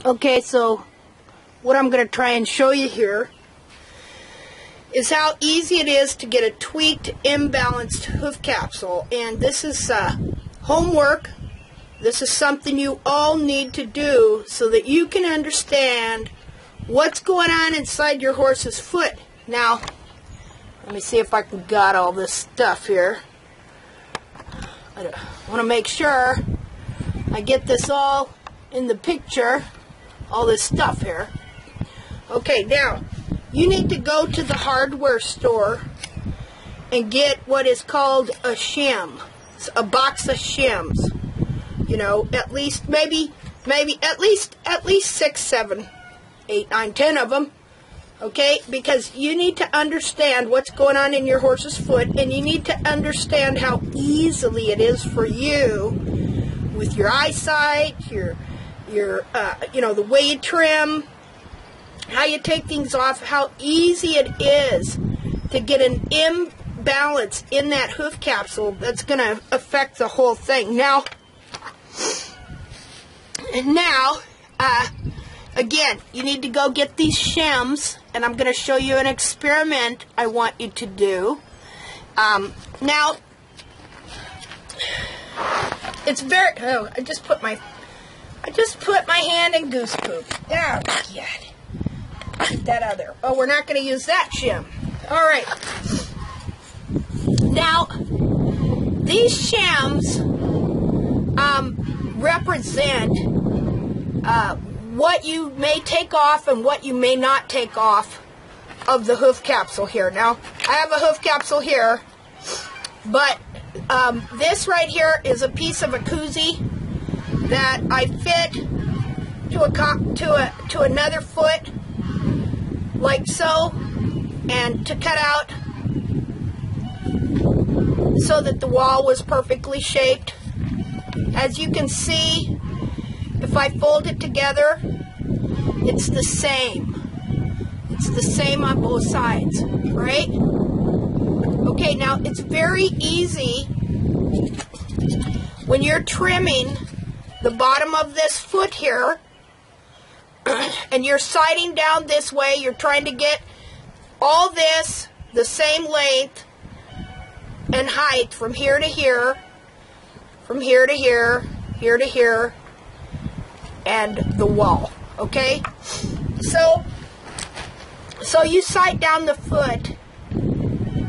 Okay, so what I'm going to try and show you here is how easy it is to get a tweaked, imbalanced hoof capsule. And this is homework. This is something you all need to do so that you can understand what's going on inside your horse's foot. Now, let me see if I can got all this stuff here. I want to make sure I get this all in the picture, all this stuff here. Okay, now, you need to go to the hardware store and get what is called a shim. It's a box of shims. You know, at least, maybe at least 6, 7, 8, 9, 10 of them. Okay, because you need to understand what's going on in your horse's foot, and you need to understand how easily it is for you with your eyesight, your the way you trim, how you take things off, how easy it is to get an imbalance in that hoof capsule that's going to affect the whole thing. Now, again, you need to go get these shims, and I'm going to show you an experiment I want you to do. Now, it's very. Oh, I just put my hand in goose poop. Oh, God. Get that out of there. Oh, we're not going to use that shim. All right. Now, these shims represent what you may take off and what you may not take off of the hoof capsule here. Now, I have a hoof capsule here, but this right here is a piece of a koozie that I fit to another foot, like so, and to cut out so that the wall was perfectly shaped. As you can see, if I fold it together, it's the same. It's the same on both sides, right? Okay, now it's very easy when you're trimming the bottom of this foot here and you're sighting down this way, you're trying to get all this the same length and height from here to here, from here to here, here to here, and the wall, okay? So you sight down the foot.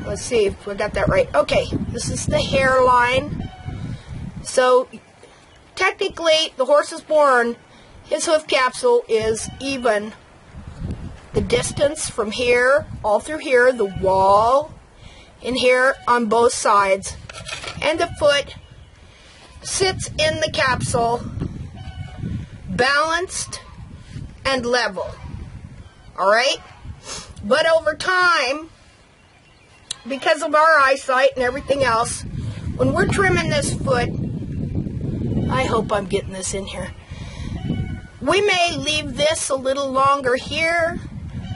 Let's see if we got that right. Okay, this is the hairline. So technically, the horse is born, his hoof capsule is even the distance from here, all through here, the wall, in here on both sides, and the foot sits in the capsule balanced and level. All right? But over time, because of our eyesight and everything else, when we're trimming this foot, I hope I'm getting this in here, we may leave this a little longer here.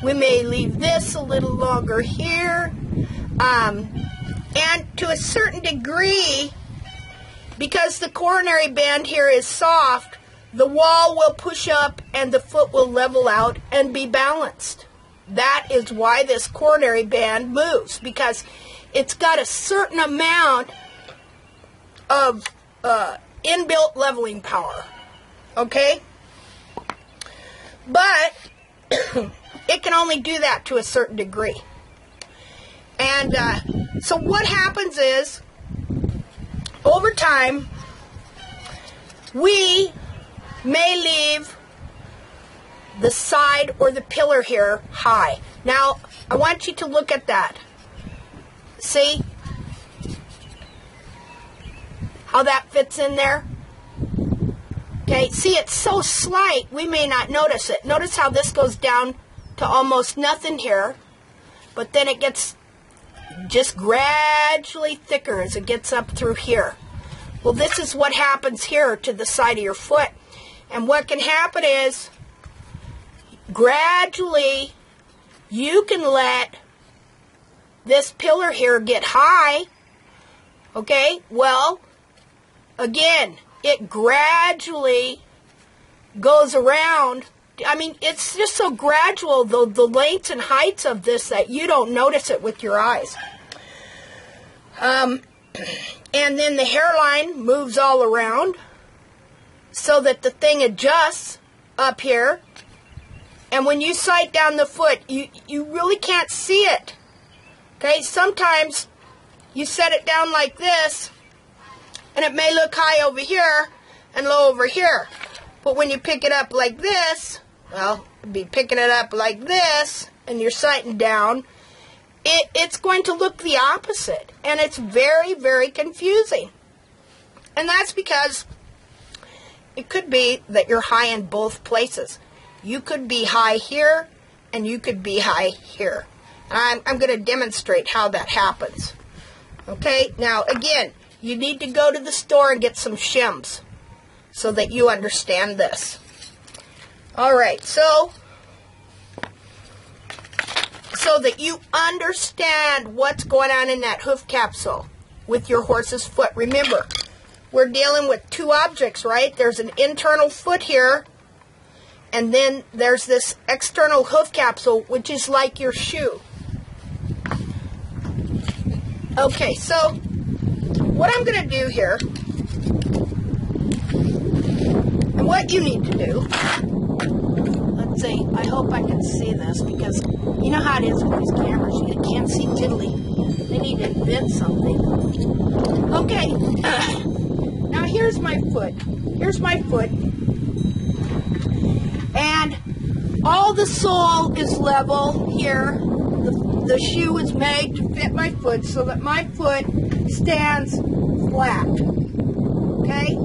We may leave this a little longer here. And to a certain degree, because the coronary band here is soft, the wall will push up and the foot will level out and be balanced. That is why this coronary band moves, because it's got a certain amount of inbuilt leveling power. Okay? But it can only do that to a certain degree. And so what happens is, over time, we may leave the side or the pillar here high. Now, I want you to look at that. See how that fits in there? Okay, see, it's so slight, we may not notice it. Notice how this goes down to almost nothing here, but then it gets just gradually thicker as it gets up through here. Well, this is what happens here to the side of your foot. And what can happen is, gradually, you can let this pillar here get high. Okay, well, again, it gradually goes around. I mean, it's just so gradual, the lengths and heights of this, that you don't notice it with your eyes. And then the hairline moves all around so that the thing adjusts up here. And when you sight down the foot, you really can't see it. Okay, sometimes you set it down like this, and it may look high over here and low over here. But when you pick it up like this, well, you'd be picking it up like this, and you're sighting down, it's going to look the opposite. And it's very, very confusing. And that's because it could be that you're high in both places. You could be high here, and you could be high here. And I'm going to demonstrate how that happens. Okay, now again, you need to go to the store and get some shims so that you understand this. Alright, so that you understand what's going on in that hoof capsule with your horse's foot. Remember, we're dealing with two objects, right? There's an internal foot here, and then there's this external hoof capsule, which is like your shoe. Okay, so what I'm going to do here, and what you need to do, let's see, I hope I can see this, because you know how it is with these cameras, you can't see diddly. They need to invent something. Okay, now here's my foot. Here's my foot. And all the sole is level here. The shoe is made to fit my foot so that my foot stands flat. Okay?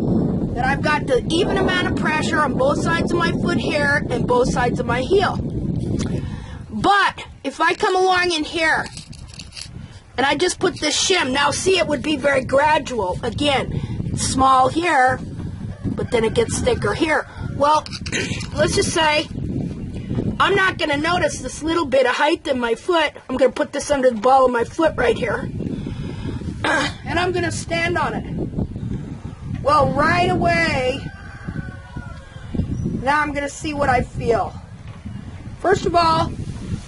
That I've got the even amount of pressure on both sides of my foot here and both sides of my heel. But if I come along in here and I just put this shim, now see, it would be very gradual. Again, it's small here, but then it gets thicker here. Well, let's just say I'm not going to notice this little bit of height in my foot. I'm going to put this under the ball of my foot right here. And I'm going to stand on it. Well, right away, now I'm going to see what I feel. First of all,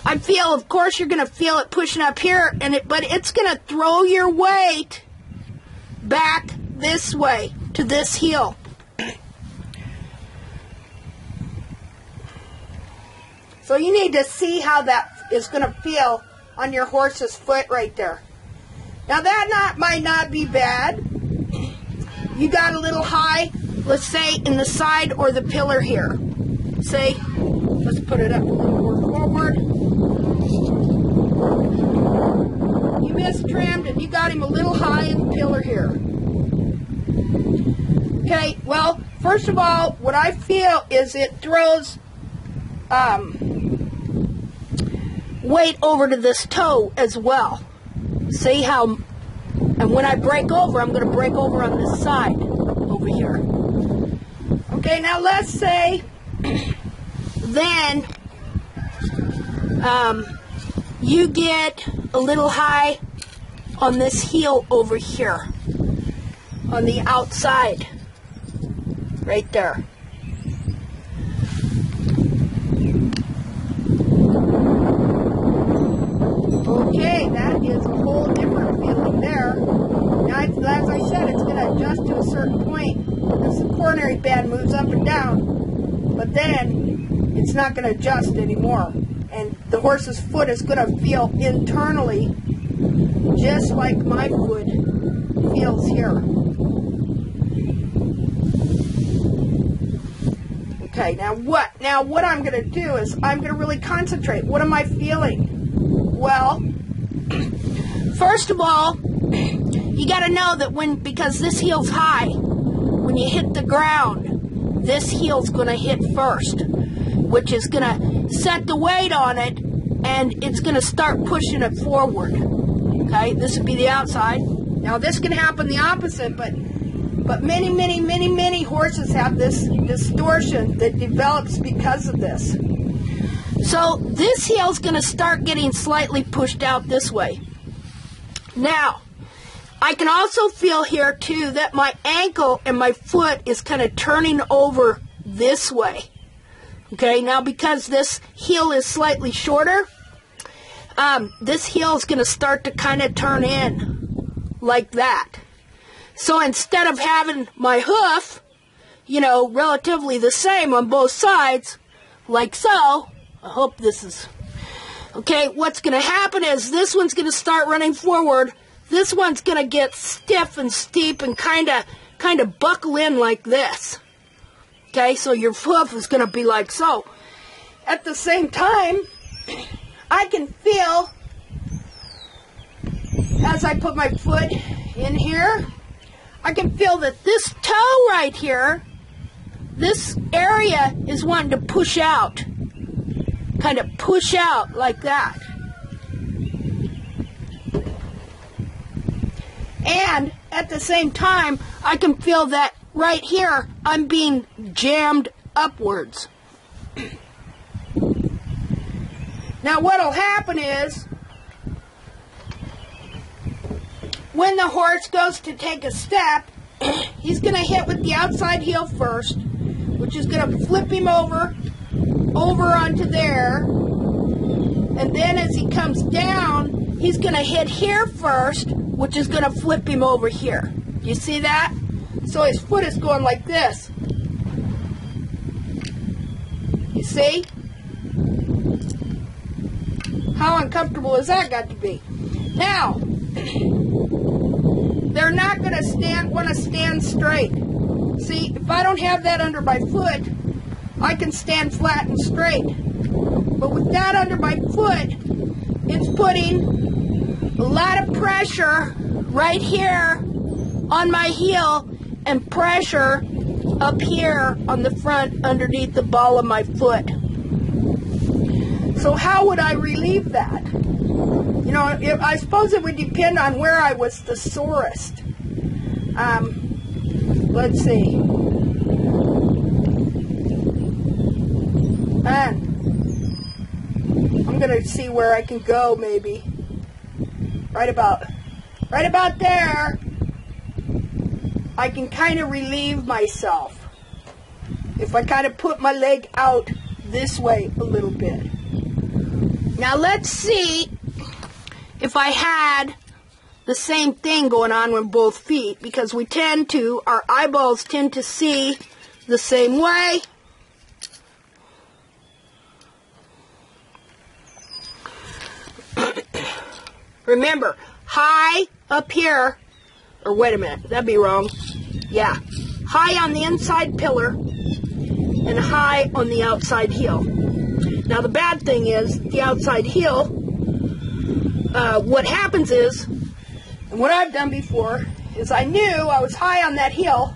I feel, of course, you're going to feel it pushing up here, but it's going to throw your weight back this way to this heel. So you need to see how that is going to feel on your horse's foot right there. Now that might not be bad. You got a little high, let's say in the side or the pillar here. Say, let's put it up a little more forward. You mistrimmed and you got him a little high in the pillar here. Okay, well, first of all, what I feel is it throws weight over to this toe as well. See how, and when I break over, I'm going to break over on this side over here. Okay, now let's say then you get a little high on this heel over here, on the outside, right there. Okay, that is a whole different feeling there. Now, as I said, it's going to adjust to a certain point as the coronary band moves up and down, but then it's not going to adjust anymore. And the horse's foot is going to feel internally just like my foot feels here. Okay, now what I'm going to do is I'm going to really concentrate. What am I feeling? Well, first of all, you got to know that because this heel's high, when you hit the ground, this heel's going to hit first, which is going to set the weight on it, and it's going to start pushing it forward. Okay, this would be the outside. Now, this can happen the opposite, but many horses have this distortion that develops because of this. So this heel's going to start getting slightly pushed out this way. Now, I can also feel here too that my ankle and my foot is kind of turning over this way. Okay, now because this heel is slightly shorter, this heel is going to start to kind of turn in like that. So instead of having my hoof, you know, relatively the same on both sides, like so, I hope this is, okay, what's going to happen is this one's going to start running forward, this one's going to get stiff and steep and kind of buckle in like this. Okay, so your hoof is going to be like so. At the same time, I can feel, as I put my foot in here, I can feel that this toe right here, this area is wanting to push out. Kind of push out like that. And at the same time, I can feel that right here, I'm being jammed upwards. Now what'll happen is, when the horse goes to take a step, he's going to hit with the outside heel first, which is going to flip him over onto there. And then as he comes down, he's going to hit here first, which is going to flip him over here. You see that? So his foot is going like this. You see? How uncomfortable has that got to be? Now, they're not going to want to stand straight. See, if I don't have that under my foot, I can stand flat and straight. But with that under my foot, it's putting a lot of pressure right here on my heel and pressure up here on the front underneath the ball of my foot. So how would I relieve that? You know, I suppose it would depend on where I was the sorest. Let's see. And I'm going to see where I can go, maybe. Right about there. I can kind of relieve myself if I kind of put my leg out this way a little bit. Now let's see if I had the same thing going on with both feet, because our eyeballs tend to see the same way. Remember, high up here, or wait a minute, that'd be wrong. Yeah, high on the inside pillar and high on the outside heel. Now the bad thing is, the outside heel, what happens is, and what I've done before, is I knew I was high on that heel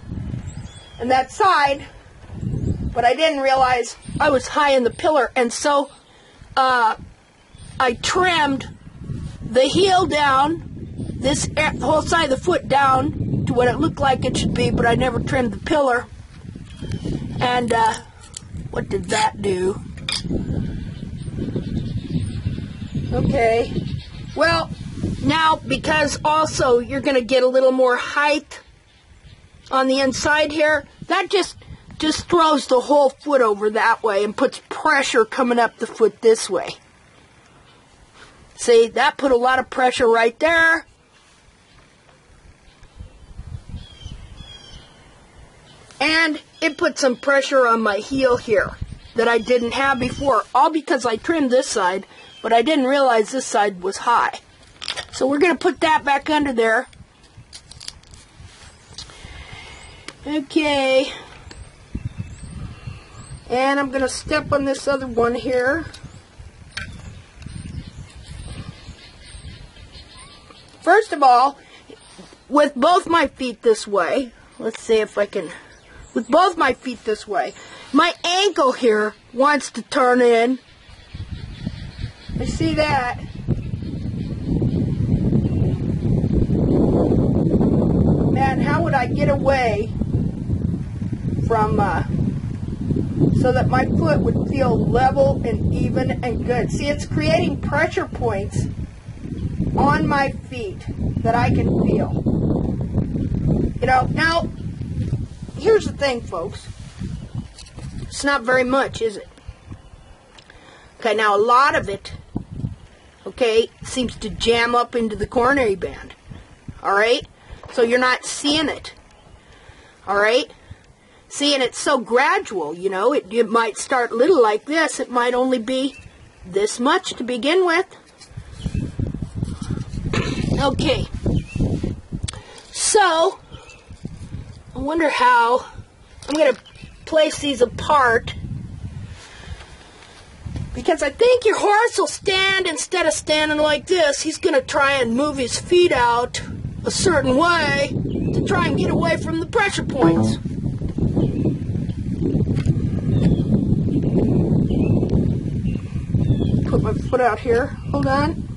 and that side, but I didn't realize I was high in the pillar, and so I trimmed the heel down, this whole side of the foot down to what it looked like it should be, but I never trimmed the pillar. And what did that do? Okay, well, now because also you're going to get a little more height on the inside here, that just throws the whole foot over that way and puts pressure coming up the foot this way. See, that put a lot of pressure right there. And it put some pressure on my heel here that I didn't have before, all because I trimmed this side, but I didn't realize this side was high. So we're going to put that back under there. Okay. And I'm going to step on this other one here. First of all, with both my feet this way, let's see if I can, with both my feet this way, my ankle here wants to turn in. I see that. Man, how would I get away from, so that my foot would feel level and even and good. See, it's creating pressure points on my feet that I can feel. You know, now, here's the thing, folks. It's not very much, is it? Okay, now a lot of it, okay, seems to jam up into the coronary band. All right? So you're not seeing it. All right? See, and it's so gradual, you know. It might start little like this. It might only be this much to begin with. Okay. So, I wonder how I'm going to place these apart. Because I think your horse will stand instead of standing like this. He's going to try and move his feet out a certain way to try and get away from the pressure points. Put my foot out here. Hold on.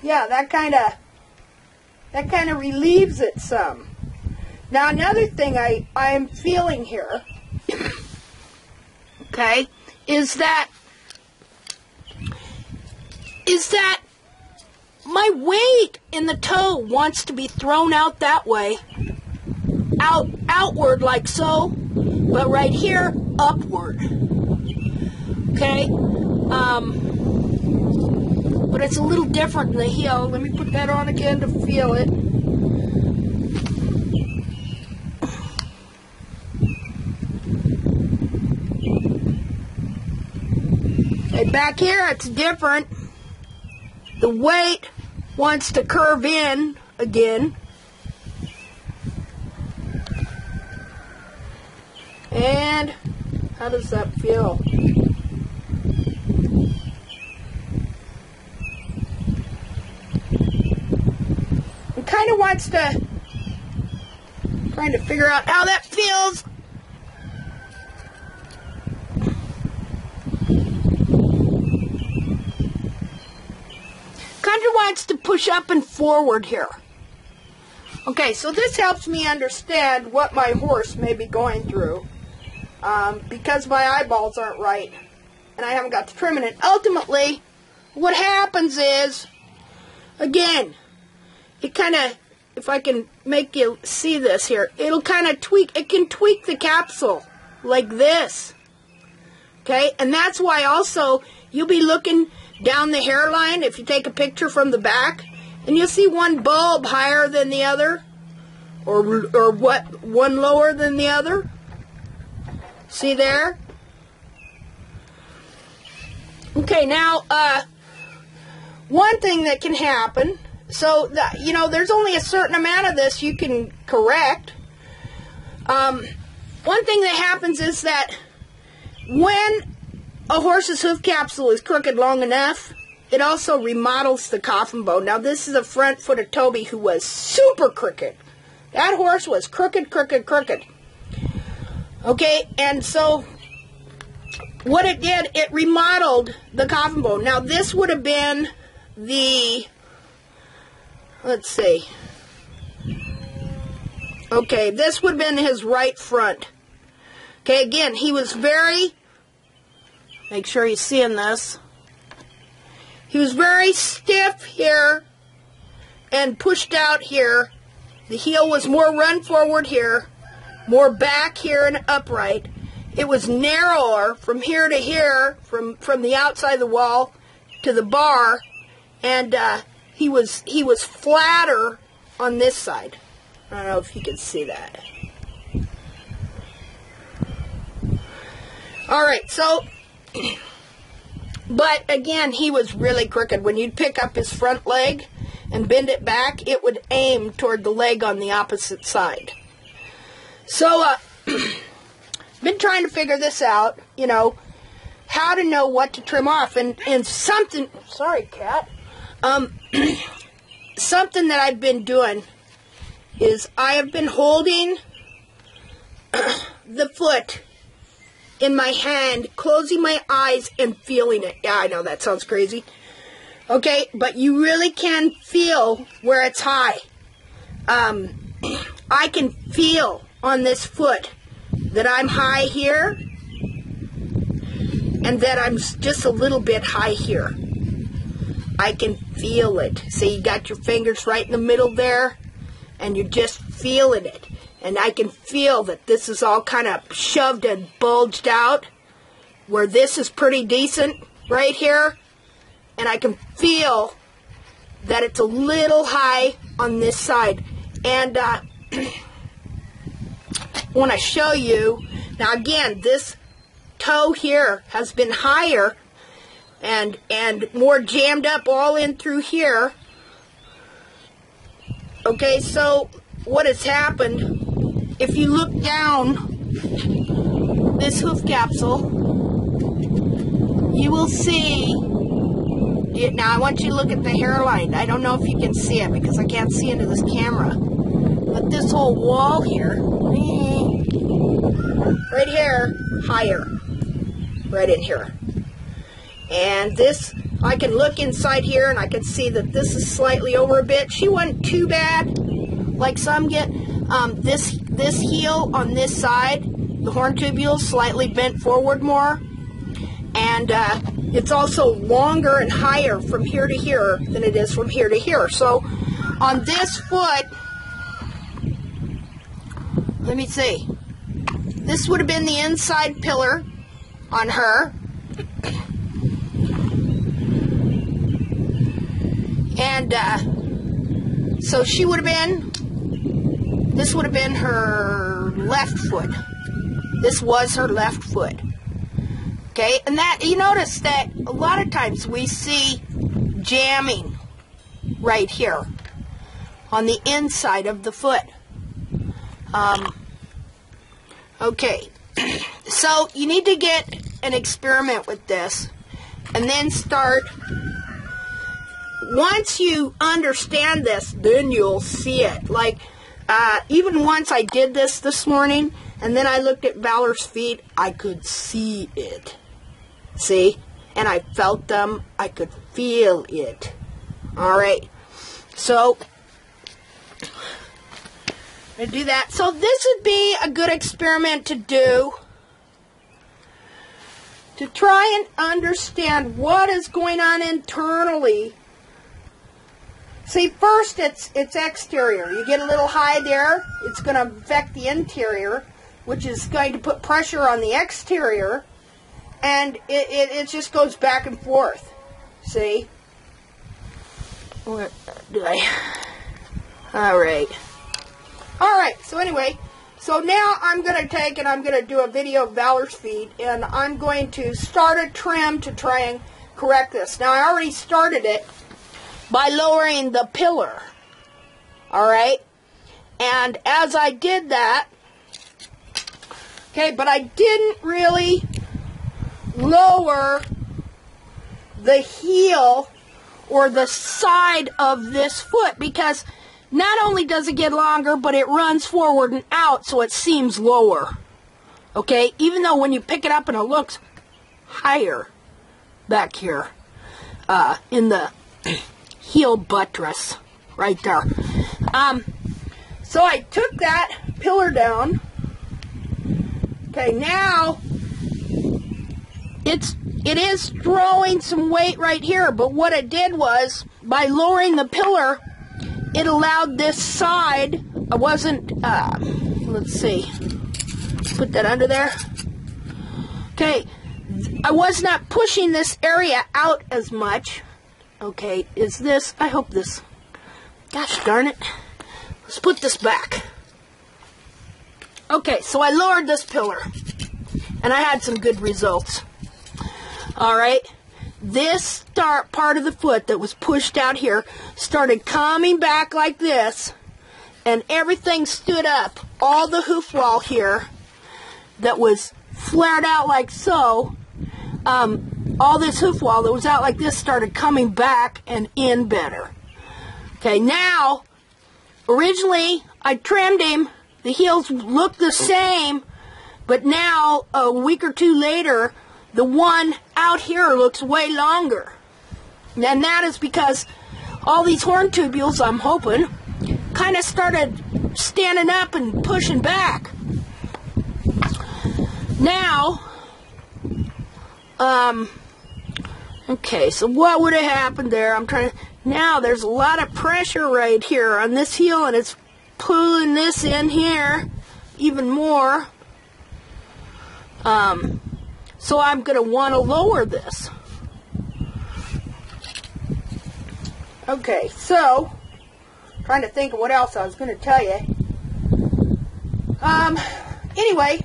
Yeah, that kind of relieves it some. Now another thing I am feeling here, okay, is that my weight in the toe wants to be thrown out that way, outward like so, but right here, upward. Okay? But it's a little different in the heel. Let me put that on again to feel it. Okay, back here, it's different. The weight wants to curve in again. And how does that feel? It kind of wants to, trying to figure out how that feels. Kind of wants to push up and forward here. Okay, so this helps me understand what my horse may be going through. Because my eyeballs aren't right and I haven't got the trim in it. Ultimately, what happens is, again, it kind of, if I can make you see this here, it'll kind of tweak, it can tweak the capsule like this. Okay, and that's why also you'll be looking down the hairline if you take a picture from the back, and you'll see one bulb higher than the other, or what, one lower than the other. See there? Okay, now, one thing that can happen, so, that, you know, there's only a certain amount of this you can correct. One thing that happens is that when a horse's hoof capsule is crooked long enough, it also remodels the coffin bone. Now, this is a front foot of Toby who was super crooked. That horse was crooked, crooked, crooked. Okay, and so what it did, it remodeled the coffin bone. Now, this would have been the, let's see. Okay, this would have been his right front. Okay, again, he was very, make sure you're seeing this. He was very stiff here and pushed out here. The heel was more run forward here, more back here and upright. It was narrower from here to here, from the outside of the wall to the bar, and he was flatter on this side. I don't know if you can see that. All right, so, but again, he was really crooked. When you'd pick up his front leg and bend it back, it would aim toward the leg on the opposite side. So, been trying to figure this out, you know, how to know what to trim off. And something, sorry, cat, something that I've been doing is I have been holding the foot in my hand, closing my eyes and feeling it. Yeah, I know that sounds crazy. Okay, but you really can feel where it's high. I can feel on this foot that I'm high here and that I'm just a little bit high here. I can feel it. See, you got your fingers right in the middle there and you're just feeling it. And I can feel that this is all kind of shoved and bulged out, where this is pretty decent right here. And I can feel that it's a little high on this side. And I want to show you, now again, this toe here has been higher and more jammed up all in through here. Okay, so what has happened, if you look down this hoof capsule, you will see it. Now I want you to look at the hairline. I don't know if you can see it because I can't see into this camera. But this whole wall here, right here, higher, right in here. And this, I can look inside here and I can see that this is slightly over a bit. She wasn't too bad, like some get. This heel on this side, the horn tubule slightly bent forward more. And it's also longer and higher from here to here than it is from here to here. So on this foot, let me see. This would have been the inside pillar on her. And so she would have been, this would have been her left foot. This was her left foot. Okay, and that, you notice that a lot of times we see jamming right here on the inside of the foot. Okay, so you need to get an experiment with this and then start. Once you understand this, then you'll see it. Like, even once I did this morning, and then I looked at Valor's feet, I could see it. See? And I felt them. I could feel it. Alright. So, I do that. So this would be a good experiment to do, to try and understand what is going on internally. See, first it's exterior. You get a little high there, it's going to affect the interior, which is going to put pressure on the exterior, and it just goes back and forth. See? Where do I? Alright. Alright, so anyway, so now I'm going to take and I'm going to do a video of Valor's feet, and I'm going to start a trim to try and correct this. Now, I already started it by lowering the pillar. Alright? And as I did that, okay, but I didn't really lower the heel or the side of this foot, because not only does it get longer, but it runs forward and out, so it seems lower. Okay? Even though when you pick it up and it looks higher back here in the heel buttress right there. So I took that pillar down. Okay, now it is throwing some weight right here, but what it did was, by lowering the pillar, it allowed this side, I wasn't, let's see, put that under there. Okay, I was not pushing this area out as much. Okay, is this, I hope this, gosh darn it, let's put this back. Okay, so I lowered this pillar, and I had some good results. Alright, this part of the foot that was pushed out here started coming back like this, and everything stood up. All the hoof wall here that was flared out like so, all this hoof wall that was out like this started coming back and in better. Okay, now, originally I trimmed him, the heels looked the same, but now, a week or two later, the one out here looks way longer. And that is because all these horn tubules, I'm hoping, kind of started standing up and pushing back. Now, okay, so what would have happened there? I'm trying to, now there's a lot of pressure right here on this heel, and it's pulling this in here even more. So I'm going to want to lower this. Okay, so trying to think of what else I was going to tell you. Anyway,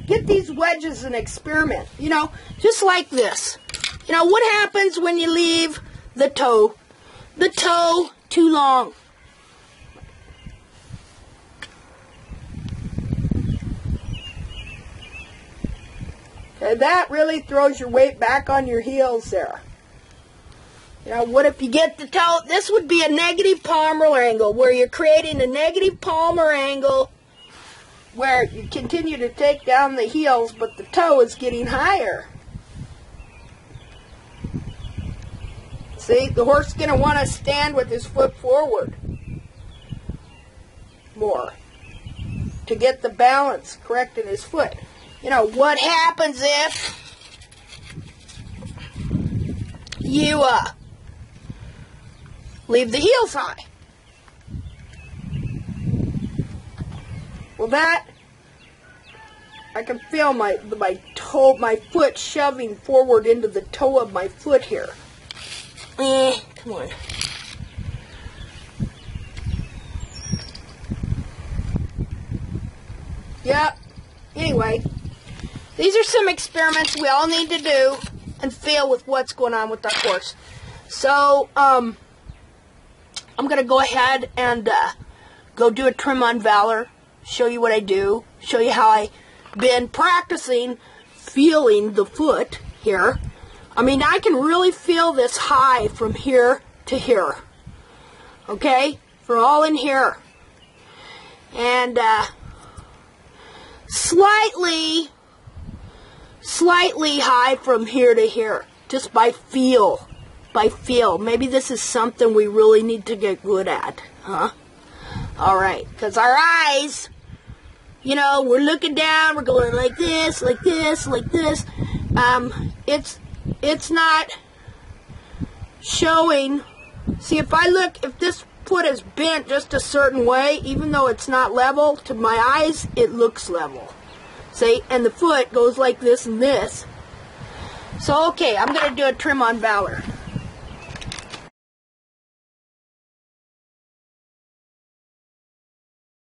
get these wedges and experiment. You know, just like this. You know, what happens when you leave the toe too long? Okay, that really throws your weight back on your heels there. You know, what if you get the toe? This would be a negative palmar angle, where you're creating a negative palmar angle where you continue to take down the heels, but the toe is getting higher. See, the horse is going to want to stand with his foot forward more to get the balance correct in his foot. You know, what happens if you leave the heels high? Well, that, I can feel my foot shoving forward into the toe of my foot here. Come on. Yep. Anyway, these are some experiments we all need to do and feel with what's going on with our horse. So, I'm going to go ahead and go do a trim on Valor, show you what I do, show you how I've been practicing feeling the foot here. I mean, I can really feel this high from here to here. Okay? For all in here. And slightly high from here to here. Just by feel. By feel. Maybe this is something we really need to get good at. Huh? Alright. Because our eyes, you know, we're looking down, we're going like this, like this, like this. It's not showing. See, if this foot is bent just a certain way, even though it's not level, to my eyes, it looks level. See, and the foot goes like this and this. So, okay, I'm going to do a trim on Valor.